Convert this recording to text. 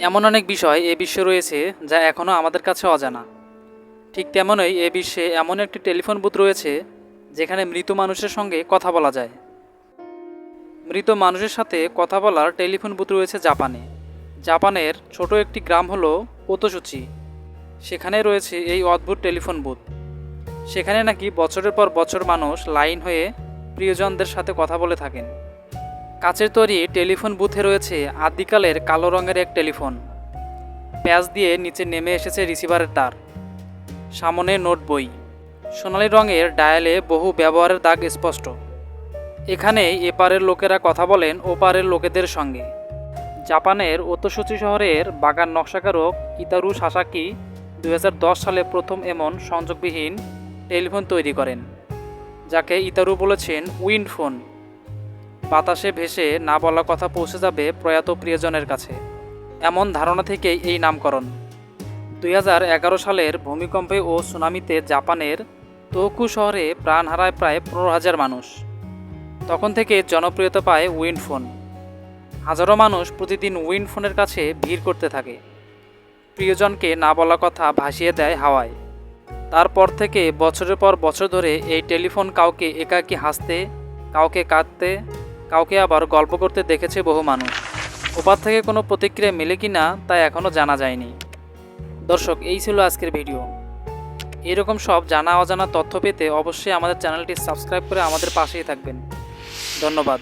এমন অনেক বিষয় এ বিশ্বে রয়েছে যা এখনও আমাদের কাছে অজানা। ঠিক তেমনই এ বিশ্বে এমন একটি টেলিফোন বুথ রয়েছে যেখানে মৃত মানুষের সঙ্গে কথা বলা যায়। মৃত মানুষের সাথে কথা বলার টেলিফোন বুথ রয়েছে জাপানে। জাপানের ছোট একটি গ্রাম হলো ওতোশুচি। সেখানে রয়েছে এই অদ্ভুত টেলিফোন বুথ। সেখানে নাকি বছরের পর বছর মানুষ লাইন হয়ে প্রিয়জনদের সাথে কথা বলে থাকেন। কাচের তৈরি টেলিফোন বুথে রয়েছে আদিকালের কালো রঙের এক টেলিফোন। প্যাচ দিয়ে নিচে নেমে এসেছে রিসিভারের তার। সামনে নোট বই, সোনালি রঙের ডায়ালে বহু ব্যবহারের দাগ স্পষ্ট। এখানে এপারের লোকেরা কথা বলেন ওপারের লোকেদের সঙ্গে। জাপানের ওতোশুচি শহরের বাগান নকশাকারক ইতারু সাসাকি 2010 সালে প্রথম এমন সংযোগবিহীন টেলিফোন তৈরি করেন, যাকে ইতারু বলেছেন উইন্ড ফোন। বাতাসে ভেসে না বলা কথা পৌঁছে যাবে প্রয়াত প্রিয়জনের কাছে, এমন ধারণা থেকেই এই নামকরণ। 2011 সালের ভূমিকম্পে ও সুনামিতে জাপানের তোহোকু শহরে প্রাণ হারায় প্রায় 15,000 মানুষ। তখন থেকে জনপ্রিয়তা পায় উইন্ড ফোন। হাজারো মানুষ প্রতিদিন উইন্ড ফোনের কাছে ভিড় করতে থাকে। প্রিয়জনকে না বলা কথা ভাসিয়ে দেয় হাওয়ায়। তারপর থেকে বছরের পর বছর ধরে এই টেলিফোন কাউকে একাকী হাসতে, কাউকে কাঁদতে, কাউকে আবার গল্প করতে দেখেছে বহু মানুষ। ওপার থেকে কোনো প্রতিক্রিয়া মেলে কি না তা এখনও জানা যায়নি। দর্শক, এই ছিল আজকের ভিডিও। এরকম সব জানা অজানা তথ্য পেতে অবশ্যই আমাদের চ্যানেলটি সাবস্ক্রাইব করে আমাদের পাশেই থাকবেন। ধন্যবাদ।